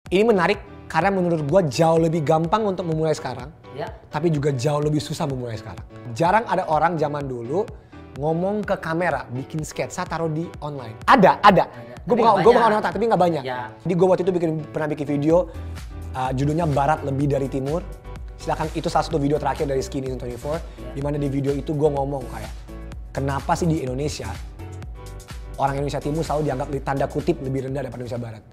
Ini menarik karena menurut gua jauh lebih gampang untuk memulai sekarang. Ya. Tapi juga jauh lebih susah memulai sekarang. Jarang ada orang zaman dulu ngomong ke kamera, bikin sketsa, taruh di online. Ada. Gue bukan orang otak, tapi nggak banyak. Ya. Jadi gue waktu itu pernah bikin video, judulnya Barat Lebih Dari Timur. Silakan, itu salah satu video terakhir dari Skinny 24. Ya. Dimana di video itu gue ngomong kayak, kenapa sih di Indonesia, orang Indonesia Timur selalu dianggap tanda kutip lebih rendah daripada Indonesia Barat.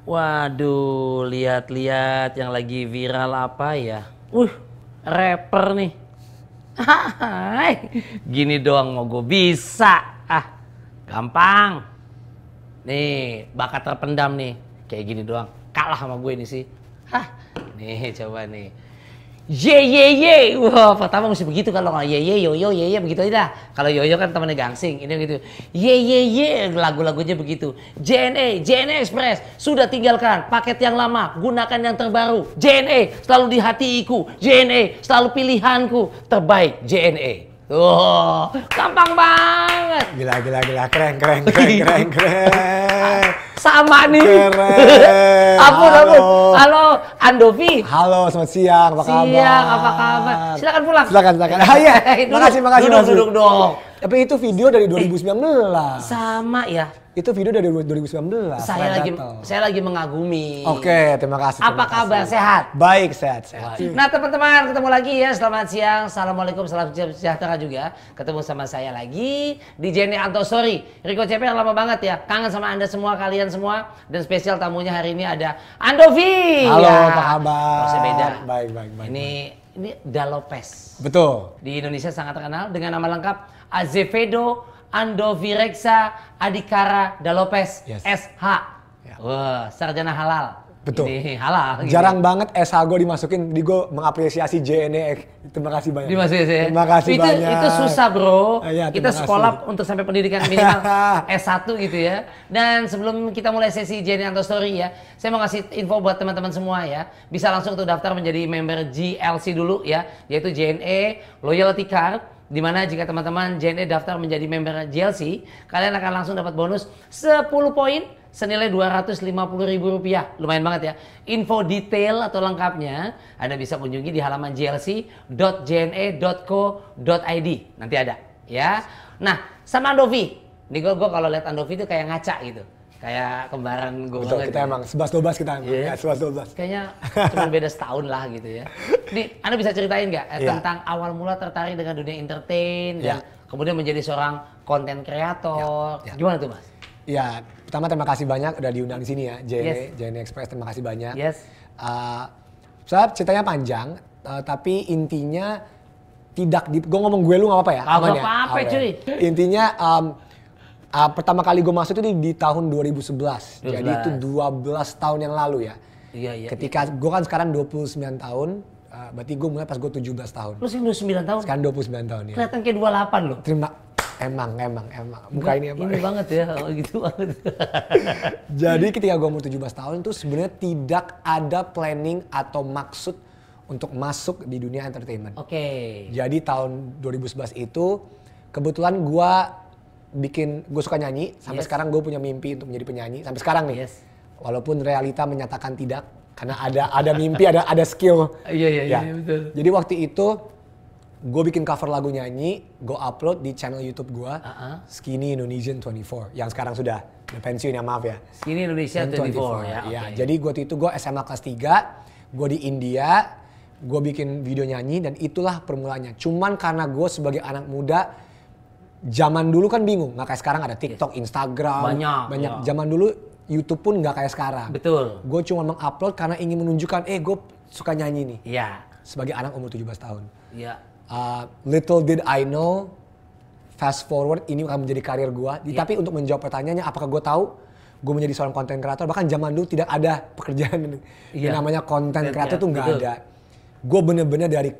Waduh, lihat-lihat yang lagi viral apa ya? Rapper nih. Hai, gini doang mau gue bisa. Gampang. Nih, bakat terpendam nih. Kayak gini doang. Kalah sama gue ini sih. Nih coba nih. Ye. Wah, pertama mesti begitu kalau nggak ye yo begitu aja dah. Kalau yo kan temannya Gangsing, ini begitu. Ye lagu-lagunya begitu. JNE Express sudah tinggalkan paket yang lama, gunakan yang terbaru. JNE selalu di hatiku, JNE selalu pilihanku, terbaik JNE. Oh, gampang banget. Gila. Keren. Sama nih. Keren. Ampun. Halo, Andovi. Halo, selamat siang. Apa kabar? Siang, apa kabar? Silakan pulang. Silakan. Iya. Makasih. Duduk dong. Tapi itu video dari 2019. Sama ya. Itu video dari 2019. Saya lagi mengagumi. Oke, terima kasih. Apa kabar? Sehat? Baik, sehat. Nah, teman-teman, ketemu lagi ya. Selamat siang. Assalamualaikum, salam sejahtera juga. Ketemu sama saya lagi di JNE Anto Story. Rico CP yang lama banget ya. Kangen sama Anda semua, kalian semua. Dan spesial tamunya hari ini ada Andovi. Halo, apa kabar? Harusnya beda. Baik. Ini Da Lopez. Betul. Di Indonesia sangat terkenal dengan nama lengkap Azevedo Andovi Reksa Adhikara Da Lopez, yes. SH. Ya. Wah, sarjana halal. Betul. Ini halal. Jarang banget SH gue dimasukin, di gue mengapresiasi JNE. Terima kasih banyak. Dimasukin ya? Terima kasih banyak. Itu susah bro. Ya, kita sekolah untuk sampai pendidikan minimal S1 gitu ya. Dan sebelum kita mulai sesi JNE Anto Story ya, saya mau ngasih info buat teman-teman semua ya. Bisa langsung tuh daftar menjadi member GLC dulu ya, yaitu JNE Loyalty Card. Dimana jika teman-teman JNE daftar menjadi member GLC, kalian akan langsung dapat bonus 10 poin senilai Rp250.000. Lumayan banget ya. Info detail atau lengkapnya Anda bisa kunjungi di halaman glc.jne.co.id. Nanti ada ya. Nah, sama Andovi. Nih gue kalau lihat Andovi itu kayak ngaca gitu. Kayak kembaran gue banget. Kita emang 11-12 kita emang. Yeah. Ya, 11-12. Kayaknya cuma beda setahun lah gitu ya. Nih, Anda bisa ceritain nggak tentang awal mula tertarik dengan dunia entertain dan kemudian menjadi seorang konten kreator. Gimana tuh, Mas? Ya, pertama terima kasih banyak udah diundang di sini ya, JNE Express, terima kasih banyak. Yes. Saya ceritanya panjang, tapi intinya gue ngomong gue lu nggak apa-apa ya? Nggak apa-apa cuy. Intinya pertama kali gue masuk itu di tahun 2011. Jadi itu 12 tahun yang lalu ya. Iya. Ketika gue kan sekarang 29 tahun, berarti gue mulai pas gue 17 tahun. Lu sih 29 tahun? Sekarang 29 tahun ya. Kelihatan kayak 28 loh. Emang. Muka ini apa? Ini banget ya, gitu banget. Jadi ketika gue umur 17 tahun itu sebenarnya tidak ada planning atau maksud untuk masuk di dunia entertainment. Oke. Jadi tahun 2011 itu kebetulan gue suka nyanyi. Sampai sekarang gue punya mimpi untuk menjadi penyanyi. Sampai sekarang nih. Yes. Walaupun realita menyatakan tidak. Karena ada mimpi, ada skill. Iya, betul. Jadi waktu itu gue bikin cover lagu nyanyi, gue upload di channel YouTube gue, Skinny Indonesian 24, yang sekarang sudah pensiun ya, maaf ya. Skinny Indonesia 24 ya. Ya, jadi waktu itu gue SMA kelas 3, gue di India, gue bikin video nyanyi dan itulah permulanya. Cuman karena gue sebagai anak muda, zaman dulu kan bingung, nggak kayak sekarang ada TikTok, Instagram, banyak. Ya. Zaman dulu YouTube pun nggak kayak sekarang. Betul. Gue cuma mengupload karena ingin menunjukkan, gue suka nyanyi nih. Iya. Sebagai anak umur 17 tahun. Iya. Little did I know, fast forward ini akan menjadi karir gue. Tapi untuk menjawab pertanyaannya, apakah gue tahu gue menjadi seorang content creator? Bahkan zaman dulu tidak ada pekerjaan yang namanya content creator tuh nggak ada. Gue bener-bener dari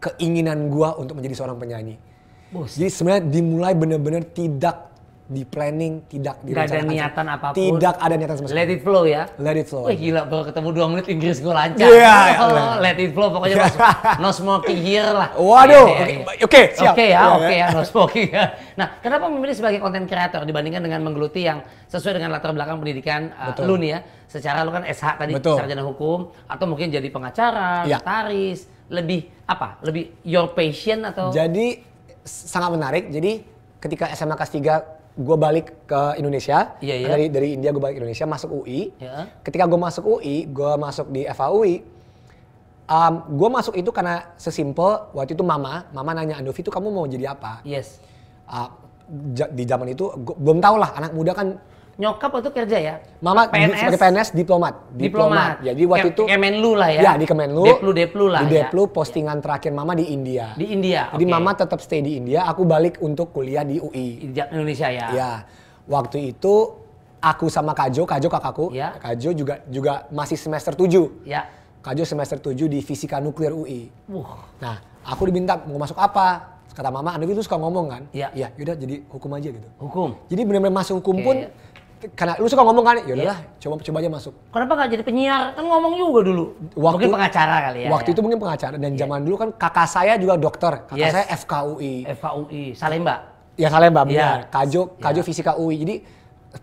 keinginan gue untuk menjadi seorang penyanyi. Jadi sebenarnya dimulai bener-bener tidak di planning, tidak Nggak ada direncanakan. niatan apapun. Tidak ada niatan sama sekali. Let it flow ya. Let it flow. Wih aja. gila, baru ketemu 2 menit Inggris gue lancar. Iya, Let it flow pokoknya masuk. No smoking here lah. Waduh, Iya, oke, siap. Oke ya, Iya, oke iya. ya, no smoking ya. Nah, kenapa memilih sebagai content creator dibandingkan dengan menggeluti yang sesuai dengan latar belakang pendidikan lu nih ya? Secara lu kan SH tadi, Betul. sarjana hukum, atau mungkin jadi pengacara, Iya. notaris, lebih apa? Lebih your passion atau? Jadi sangat menarik. Jadi ketika SMA kelas 3 gue balik ke Indonesia. Iya, iya. Dari India gue balik ke Indonesia, masuk UI. Ya. Ketika gue masuk UI, gue masuk di FAUI. Gue masuk itu karena sesimpel waktu itu mama nanya, Andovi itu kamu mau jadi apa? Yes. Di zaman itu gua belum tahu lah, anak muda kan. Nyokap waktu kerja ya? Mama sebagai PNS diplomat. Jadi waktu itu Kemenlu lah ya. Ya di Kemenlu. Deplu lah di ya. Deplu postingan terakhir mama di India. Di India. Jadi oke. mama tetap stay di India, aku balik untuk kuliah di UI. Di Indonesia ya. Ya. Waktu itu aku sama Kajo kakakku. Ya. Kajo juga masih semester 7. Ya. Kajo semester 7 di Fisika Nuklir UI. Nah, Aku diminta mau masuk apa? Kata mama, Andovi itu suka ngomong kan? Iya. Iya, yaudah jadi hukum aja gitu. hukum. Jadi benar-benar masuk hukum Oke. pun karena lu suka ngomong kan? Yaudahlah, coba aja masuk. Kenapa nggak jadi penyiar? Kan ngomong juga dulu. Mungkin pengacara kali ya. Waktu itu mungkin pengacara dan zaman dulu kan kakak saya juga dokter. Kakak Yes. saya FKUI. FKUI, Salemba. Ya salah Mbak, Iya. benar. Kajo Fisika UI. Jadi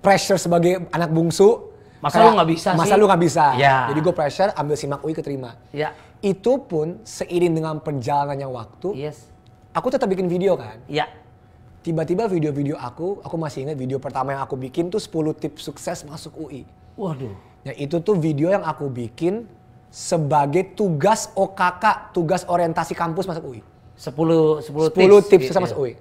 pressure sebagai anak bungsu. Masa lu nggak bisa Masa sih? lu nggak bisa. Iya. Jadi gue pressure ambil simak UI keterima. Ya. Itu pun seiring dengan perjalanannya waktu, Yes. aku tetap bikin video kan. Ya. Tiba-tiba video-video aku masih ingat video pertama yang aku bikin tuh 10 tips sukses masuk UI. Waduh. Yang itu tuh video yang aku bikin sebagai tugas OKK, tugas orientasi kampus masuk UI. 10 10 tips gitu sukses ya. masuk UI.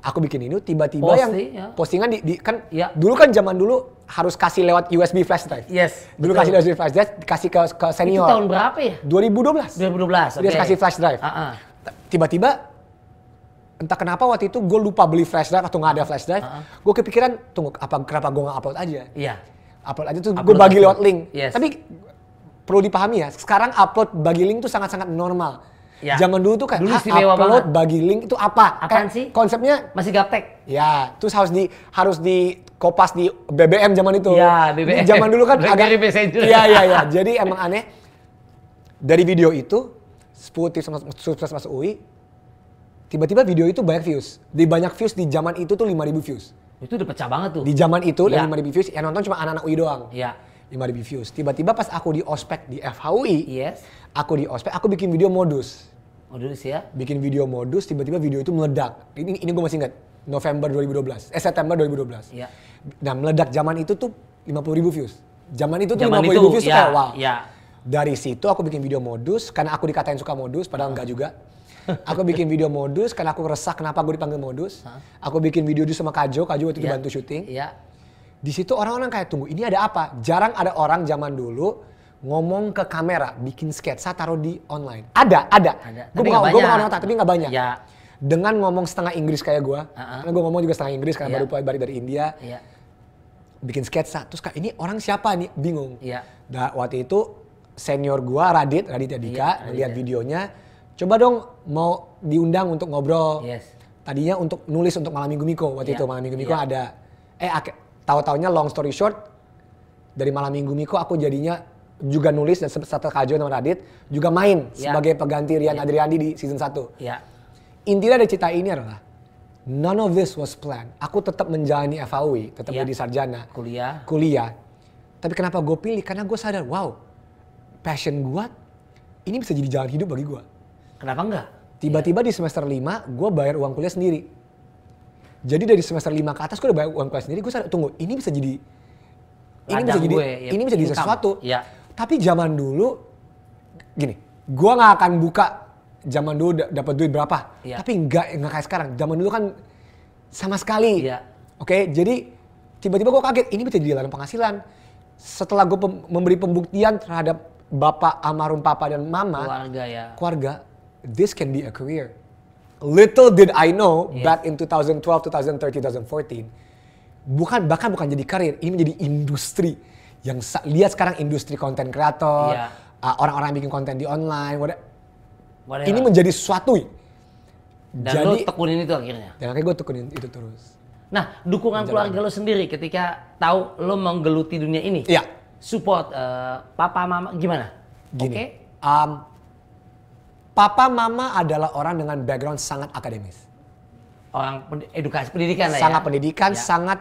Aku bikin ini tiba-tiba Post yang sih, ya. postingan kan Ya. dulu kan zaman dulu harus kasih lewat USB flash drive. Yes. Dulu betul. kasih USB flash drive, kasih ke Itu senior. tahun berapa ya? 2012. 2012. Dia oke. kasih flash drive. Tiba-tiba entah kenapa waktu itu gue lupa beli flash drive atau nggak ada flash drive. Gue kepikiran tunggu kenapa gue nggak upload aja. Iya. Upload aja tuh gue Upload bagi aja. lewat link. Yes. Tapi perlu dipahami ya, sekarang upload bagi link tuh sangat-sangat normal. Ya. Zaman dulu tuh kayak Dulu istimewa upload banget. bagi link itu apa? Apaan Kayak sih? Konsepnya Masih gaptek. ya, terus harus di kopas di BBM zaman itu. Ya, BBM. Jadi zaman dulu kan BlackBerry agak Messenger. Iya. Jadi emang aneh. Dari video itu 10 tips sukses masuk UI. Tiba-tiba video itu banyak views. Di banyak views di zaman itu tuh 5.000 views. Itu udah pecah banget tuh. Di zaman itu Ya. dari 5.000 views yang nonton cuma anak-anak UI doang. Iya. 5.000 views. Tiba-tiba pas aku di ospek di FHUI, Yes. aku di ospek, aku bikin video modus. Oh dulu sih ya. Bikin video modus, tiba-tiba video itu meledak. Ini gue masih ingat. November 2012, September 2012. Iya. Nah meledak zaman itu tuh 50.000 views. Zaman itu tuh Zaman 50.000 itu, views tuh ya, kayak wow. ya. Dari situ aku bikin video modus, karena aku dikatain suka modus, padahal enggak juga. Aku bikin video modus, karena aku resah kenapa gue dipanggil modus. Aku bikin video sama Kajo waktu itu Iya. bantu syuting. Iya. Di situ orang-orang kayak tunggu, ini ada apa? Jarang ada orang zaman dulu ngomong ke kamera, bikin sketsa taruh di online. Ada. Gue Tapi nggak bukan banyak. orang otak, tapi nggak banyak. Iya. Dengan ngomong setengah Inggris kayak gue, karena gue ngomong juga setengah Inggris karena Iya. baru balik dari India, Iya. bikin sketsa. Terus kayak ini orang siapa nih? Bingung. Iya. Nah, waktu itu senior gue Radit Adika Iya, melihat Radit. videonya, coba dong mau diundang untuk ngobrol. Yes. Tadinya untuk nulis untuk Malam Minggu Miko waktu Iya. itu Malam Minggu Miko Iya. ada. Tahu-taunya long story short dari Malam Minggu Miko aku jadinya juga nulis dan serta Kajo sama Radit juga main Iya. sebagai pengganti Rian Adriandi di season 1. Iya. Intinya dari cerita ini adalah none of this was planned. Aku tetap menjalani FAUI, tetap Iya. jadi sarjana, Kuliah. Tapi kenapa gue pilih? Karena gue sadar, wow, passion gue ini bisa jadi jalan hidup bagi gue. Kenapa enggak? Tiba-tiba di semester 5 gue bayar uang kuliah sendiri. Jadi dari semester 5 ke atas gue udah bayar uang kuliah sendiri. Gue sadar, tunggu, ini bisa jadi Ladang gue, ya, ini bisa jadi income. sesuatu. Iya. Tapi zaman dulu gini, gue nggak akan buka zaman dulu dapat duit berapa. Iya. Tapi nggak kayak sekarang. Zaman dulu kan sama sekali. Iya. Oke, jadi tiba-tiba gue kaget ini bisa jadi ladang penghasilan. Setelah gue memberi pembuktian terhadap bapak almarhum papa dan mama, keluarga, this can be a career. Little did I know back in 2012, 2013, 2014, bahkan bukan jadi karir, ini menjadi industri. Yang lihat sekarang industri konten kreator, Iya. orang-orang yang bikin konten di online, Whatever. ini menjadi sesuatu. Dan lu tekunin itu akhirnya. Dan akhirnya gue tekunin itu terus. Nah, dukungan keluarga lo sendiri ketika tahu lo menggeluti dunia ini. Iya. Support papa mama gimana? Gini. Oke. Papa mama adalah orang dengan background sangat akademis. Orang edukasi pendidikan lah ya. Sangat pendidikan, Ya. sangat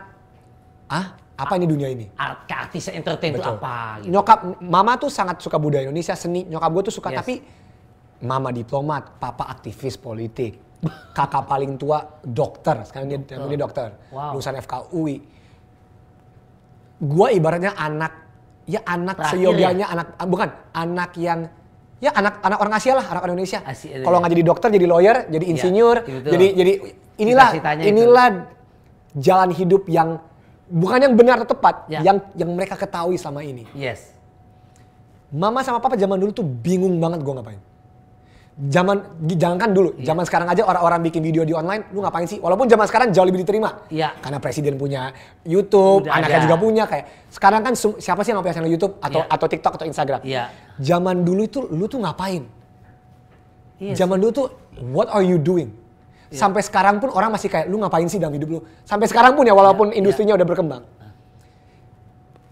apa ini dunia ini? Artis entertain itu Betul. apa gitu. Nyokap mama tuh sangat suka budaya Indonesia, seni. Nyokap gue tuh suka, Yes. tapi mama diplomat, papa aktivis politik. Kakak paling tua dokter, sekarang dia dokter. Wow. Lulusan FKUI. Gue ibaratnya anak Terakhir seyogianya anak yang anak orang Asia lah, anak orang Indonesia. Kalau nggak jadi dokter, jadi lawyer, jadi insinyur, betul. jadi inilah jalan hidup yang bukan yang benar atau tepat, yang mereka ketahui selama ini. Yes. Mama sama papa zaman dulu tuh bingung banget gue ngapain. Jangankan dulu, zaman sekarang aja orang-orang bikin video di online, lu ngapain sih? Walaupun zaman sekarang jauh lebih diterima. Iya. Karena presiden punya YouTube, Udah anaknya ada. juga punya kayak. Sekarang kan siapa sih yang punya channel YouTube atau TikTok atau Instagram? Iya. Zaman dulu itu lu tuh ngapain? Yes. Zaman dulu tuh what are you doing? Sampai sekarang pun orang masih kayak lu ngapain sih dalam hidup lu? Sampai sekarang pun ya walaupun industrinya udah berkembang.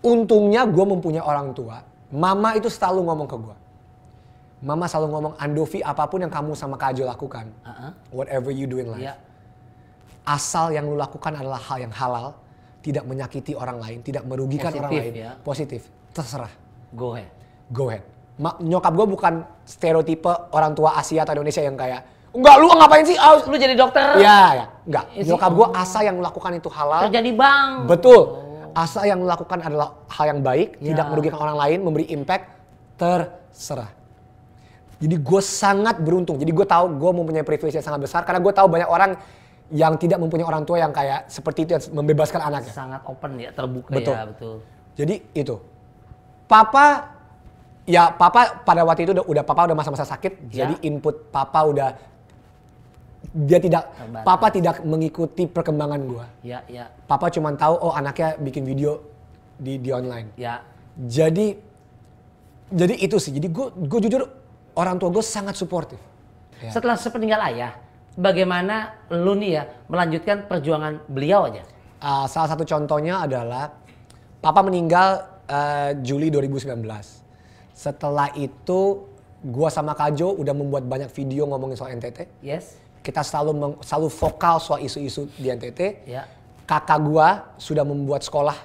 Untungnya gue mempunyai orang tua. Mama itu selalu ngomong ke gue. Mama selalu ngomong, Andovi apapun yang kamu sama Kak Jo lakukan, whatever you do in life, asal yang lu lakukan adalah hal yang halal, tidak menyakiti orang lain, tidak merugikan orang lain, positif, terserah. Go ahead. Go ahead. Nyokap gue bukan stereotipe orang tua Asia atau Indonesia yang kayak, enggak lu ngapain sih? Lu jadi dokter? Ya, enggak. Nyokap gue asal yang lu lakukan itu halal. Kerja di bank. Betul. Asal yang lu lakukan adalah hal yang baik, tidak merugikan orang lain, memberi impact, terserah. Jadi gue sangat beruntung. Jadi gue tahu gue mempunyai privilege yang sangat besar karena gue tahu banyak orang yang tidak mempunyai orang tua yang kayak seperti itu yang membebaskan anaknya. Sangat open ya, terbuka. Betul. Ya, betul. Jadi itu. Papa pada waktu itu papa udah masa-masa sakit. Jadi input papa papa tidak mengikuti perkembangan gue. Ya, ya. Papa cuma tahu anaknya bikin video di online. Ya. Jadi itu sih. Jadi gue jujur orang tua gue sangat suportif. Ya. Setelah sepeninggal ayah, bagaimana lu nih ya melanjutkan perjuangan beliau aja? Salah satu contohnya adalah papa meninggal Juli 2019. Setelah itu gue sama Kak Jo udah membuat banyak video ngomongin soal NTT. Yes. Kita selalu vokal soal isu-isu di NTT. Ya. Kakak gue sudah membuat sekolah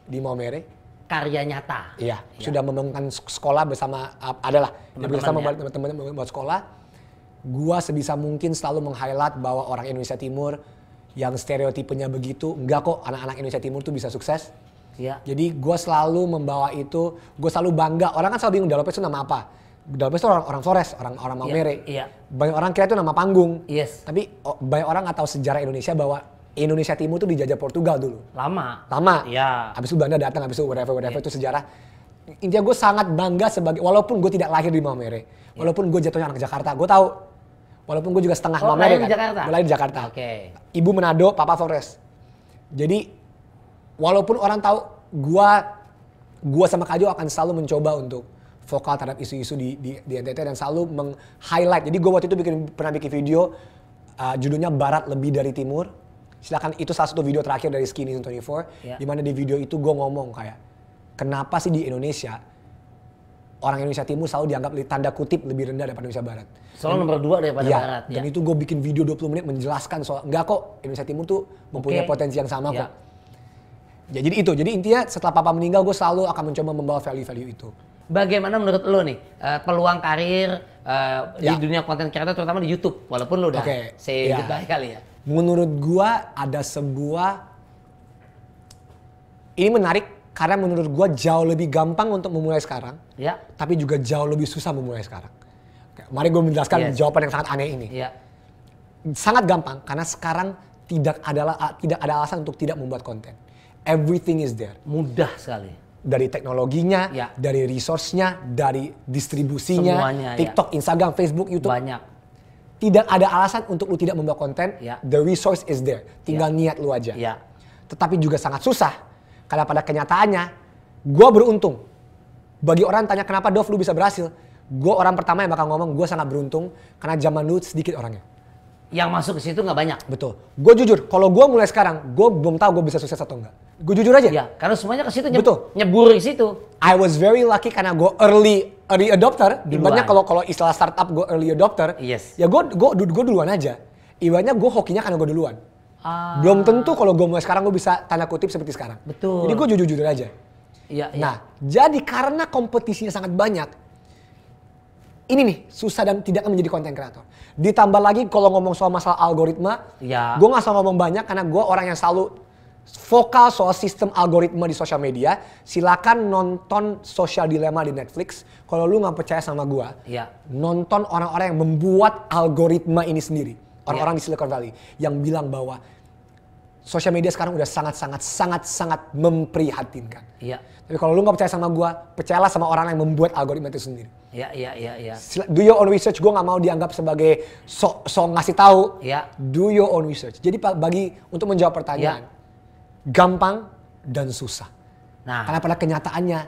di Maumere. Karya nyata. Iya, sudah membangunkan sekolah bersama adalah bersama teman-teman membuat sekolah. Gua sebisa mungkin selalu meng-highlight bahwa orang Indonesia Timur yang stereotipenya begitu, enggak kok anak-anak Indonesia Timur tuh bisa sukses. Iya. Jadi gua selalu membawa itu, gua selalu bangga. Orang kan selalu bingung Dalopes itu nama apa? Dalopes itu orang Flores, orang Maumere. Iya. Banyak orang kira itu nama panggung. Yes. Tapi banyak orang nggak tahu sejarah Indonesia bahwa Indonesia Timur tuh dijajah Portugal dulu. Lama. Iya. Habis itu Belanda datang, habis itu whatever itu sejarah. Intinya gue sangat bangga walaupun gue tidak lahir di Maumere. Walaupun gue jatuhnya anak Jakarta. Gue tahu. Walaupun gue juga setengah Maumere kan. Gue lahir di Jakarta. Oke. Ibu Manado, papa Flores. Jadi walaupun orang tahu gue sama Kak Jo akan selalu mencoba untuk vokal terhadap isu-isu di NTT dan selalu meng-highlight. Jadi gue waktu itu pernah bikin video judulnya Barat Lebih Dari Timur. Silakan, itu salah satu video terakhir dari Skinny 24, di mana di video itu gue ngomong kayak, kenapa sih di Indonesia orang Indonesia Timur selalu dianggap tanda kutip lebih rendah daripada Indonesia Barat. Selalu nomor 2 daripada Barat. Dan itu gue bikin video 20 menit menjelaskan soal, enggak kok Indonesia Timur tuh mempunyai potensi yang sama kok. Ya, jadi intinya setelah papa meninggal gue selalu akan mencoba membawa value-value itu. Bagaimana menurut lo nih peluang karir di dunia konten kreator terutama di YouTube, walaupun lo udah say goodbye kali ya? Menurut gua ada ini menarik karena menurut gua jauh lebih gampang untuk memulai sekarang, tapi juga jauh lebih susah memulai sekarang. Mari gue menjelaskan jawaban yang sangat aneh ini. Sangat gampang karena sekarang tidak ada alasan untuk tidak membuat konten. Everything is there. Mudah sekali. Dari teknologinya, dari resource-nya, dari distribusinya, semuanya, TikTok, Instagram, Facebook, YouTube. Banyak. Tidak ada alasan untuk lu tidak membuat konten. The resource is there. Tinggal niat lu aja. Tetapi juga sangat susah. Karena pada kenyataannya, gue beruntung. Bagi orang tanya kenapa Dov lu bisa berhasil. Gue orang pertama yang bakal ngomong gue sangat beruntung. Karena zaman dulu sedikit orangnya. Yang masuk ke situ nggak banyak. Betul. Gue jujur, kalau gue mulai sekarang, gue belum tahu gue bisa sukses atau enggak. Gue jujur aja. Ya, karena semuanya ke situ Betul. nyebur ke situ. I was very lucky karena gue early adopter. Ibaratnya kalau istilah startup gue early adopter. Yes. Ya gue duluan aja. Ibaratnya gue hokinya karena gue duluan. Belum tentu kalau gue mulai sekarang gue bisa tanda kutip seperti sekarang. Betul. Jadi gue jujur aja. Iya. Nah, jadi karena kompetisinya sangat banyak, ini nih susah dan tidak menjadi konten kreator. Ditambah lagi kalau ngomong soal masalah algoritma, ya. gue nggak selalu ngomong banyak karena gue orang yang selalu vokal soal sistem algoritma di sosial media. Silakan nonton Social Dilemma di Netflix. Kalau lu nggak percaya sama gue, ya. nonton orang-orang yang membuat algoritma ini sendiri. Orang-orang di Silicon Valley yang bilang bahwa sosial media sekarang udah sangat memprihatinkan. Iya. Tapi kalau lu nggak percaya sama gue, percayalah sama orang yang membuat algoritma itu sendiri. Iya. Do your own research. Gue nggak mau dianggap sebagai so ngasih tahu. Iya. Do your own research. Jadi untuk menjawab pertanyaan, gampang dan susah. Nah. Karena pada kenyataannya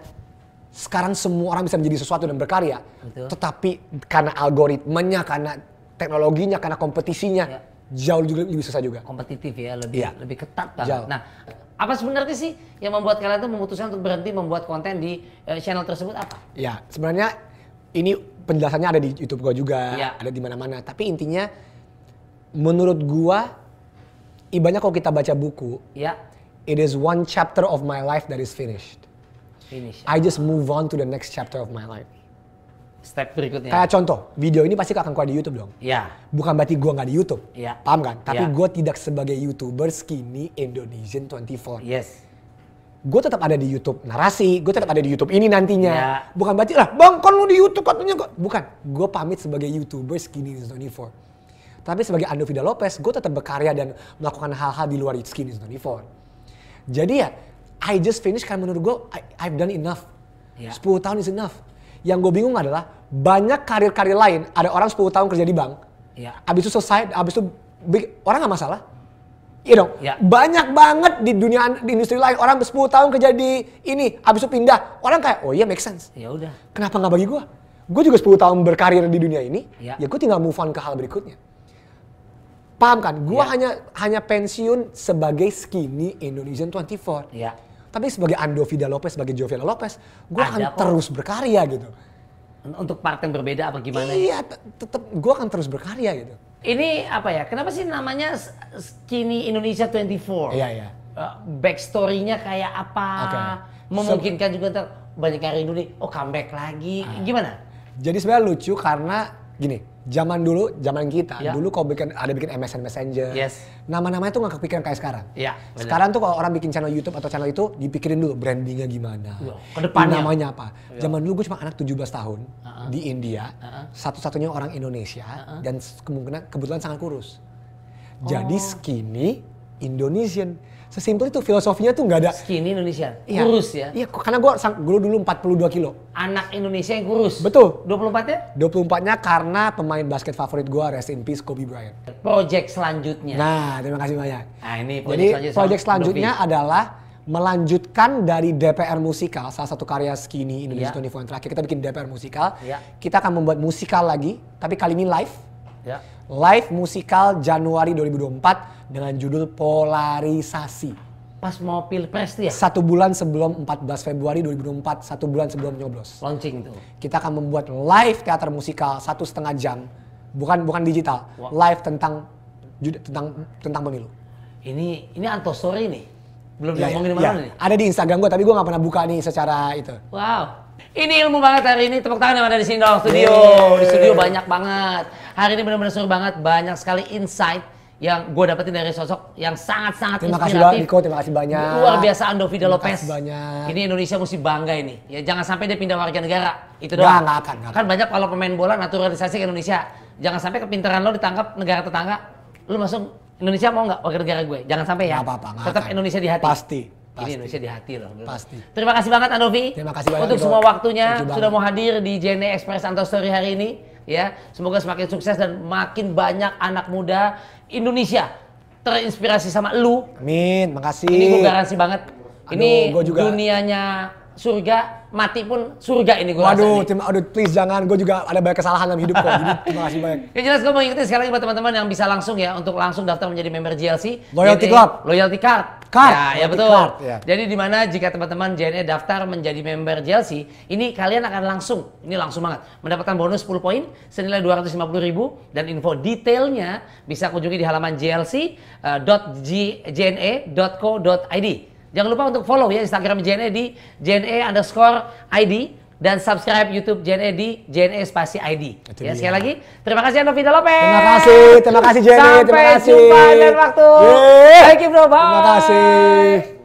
sekarang semua orang bisa menjadi sesuatu dan berkarya. Betul. Tetapi karena algoritmanya, karena teknologinya, karena kompetisinya, jauh juga lebih susah juga. Kompetitif ya, lebih ketat banget. Jauh. Nah, apa sebenarnya sih yang membuat kalian tuh memutuskan untuk berhenti membuat konten di channel tersebut apa? Ya, sebenarnya ini penjelasannya ada di YouTube gua juga, ada di mana-mana. Tapi intinya, menurut gua, ibaratnya kalau kita baca buku, it is one chapter of my life that is finished. I just move on to the next chapter of my life. Step berikutnya. Kayak contoh, video ini pasti akan keluar di YouTube dong. Iya. Bukan berarti gue nggak di YouTube. Iya. Paham kan? Tapi gue tidak sebagai YouTuber Skinny Indonesian 24. Yes. Gue tetap ada di YouTube narasi, gue tetap ada di YouTube ini nantinya. Iya. Bukan berarti lah, bang kan lu di YouTube katanya kok. Bukan, gue pamit sebagai YouTuber Skinny Indonesian 24. Tapi sebagai Ando Vida Lopez, gue tetap berkarya dan melakukan hal-hal di luar Skinny Indonesian 24. Jadi ya, I just finished karena menurut gue, I've done enough. 10 tahun is enough. Yang gue bingung adalah banyak karir-karir lain, ada orang 10 tahun kerja di bank, abis itu selesai, abis itu orang gak masalah. Iya dong, banyak banget di dunia di industri lain, orang 10 tahun kerja di ini, abis itu pindah, orang kayak oh iya make sense. Ya udah. Kenapa gak bagi gue? Gue juga 10 tahun berkarir di dunia ini, ya gue tinggal move on ke hal berikutnya. Paham kan? Gue hanya pensiun sebagai Skinny Indonesian 24. Tapi sebagai Ando Vida Lopez, sebagai Joviela Lopez, gue akan terus berkarya gitu. Untuk part yang berbeda apa gimana? Iya, tetap gue akan terus berkarya gitu. Ini apa ya? Kenapa sih namanya Skinny Indonesia 24? Iya. Backstory-nya kayak apa? Memungkinkan juga ntar banyak karya Indonesia, comeback lagi, gimana? Jadi sebenarnya lucu karena gini, zaman kita, dulu kalau ada bikin MSN Messenger, nama-namanya tuh gak kepikiran kayak sekarang. Sekarang tuh kalau orang bikin channel YouTube atau channel itu dipikirin dulu brandingnya gimana, kedepannya namanya apa. Zaman dulu gue cuma anak 17 tahun di India, satu-satunya orang Indonesia dan kebetulan sangat kurus. Jadi Skinny Indonesian. Sesimpel itu filosofinya tuh nggak ada. Skinny Indonesia, kurus ya? Iya, karena gue dulu 42 kilo. Anak Indonesia yang kurus? Betul. 24-nya? 24-nya karena pemain basket favorit gue, rest in peace Kobe Bryant. Project selanjutnya? Nah, terima kasih banyak. Nah ini project selanjutnya adalah melanjutkan dari DPR Musikal, salah satu karya Skinny Indonesia 24 yang terakhir. Kita bikin DPR Musikal, kita akan membuat musikal lagi, tapi kali ini live. Live musikal Januari 2024 dengan judul Polarisasi. Pas mau pilpres tuh ya? 1 bulan sebelum 14 Februari 2024, 1 bulan sebelum nyoblos. Launching tuh. Kita akan membuat live teater musikal 1,5 jam, bukan digital, live tentang pemilu. Ini Anto Story nih, belum diomongin mana nih? Ada di Instagram gue, tapi gue nggak pernah buka nih secara itu. Wow. Ini ilmu banget hari ini, tepuk tangan yang ada di sini dong, studio. Di studio banyak banget. Hari ini benar-benar seru banget, banyak sekali insight yang gue dapetin dari sosok yang sangat-sangat inspiratif. Terima kasih banget Niko, terima kasih banyak. Luar biasa Ando Vida Lopez. Terima kasih banyak. Ini Indonesia mesti bangga ini. Ya jangan sampai dia pindah warga negara. Itu doang. Nggak akan. Kan banyak kalau pemain bola naturalisasi ke Indonesia. Jangan sampai kepintaran lo ditangkap negara tetangga. Lo masuk Indonesia mau nggak warga negara gue? Jangan sampai ya. Nggak apa-apa. Tetap Indonesia di hati. Pasti. Ini Indonesia di hati loh. Pasti. Terima kasih banget Andovi. Terima kasih banyak untuk semua waktunya sudah mau hadir di JNE Express Anto Story hari ini. Ya, semoga semakin sukses dan makin banyak anak muda Indonesia terinspirasi sama lu. Amin, makasih. Ini gue garansi banget. Ini gua juga. dunianya surga, mati pun surga ini gue rasa Waduh, nih. aduh please jangan. Gue juga ada banyak kesalahan dalam hidup kok. Jadi terima kasih banyak. Yang jelas gue mau ingetin sekali lagi buat teman-teman yang bisa langsung ya untuk langsung daftar menjadi member GLC. Loyalty JNE, Club. Loyalty Card. Card. Ya, ya Loyalty betul. Card, ya. Jadi di mana jika teman-teman JNE daftar menjadi member GLC, ini kalian akan langsung, ini langsung banget, mendapatkan bonus 10 poin senilai 250.000 dan info detailnya bisa kunjungi di halaman glc.jne.co.id. Jangan lupa untuk follow ya Instagram JNE di JNE_ID dan subscribe YouTube JNE di JNE spasi ID. Ya, sekali lagi, terima kasih Novita Lopez. Terima kasih JNE. Sampai Terima kasih. jumpa dan waktu. Yeay. Thank you bro, bye. Terima kasih.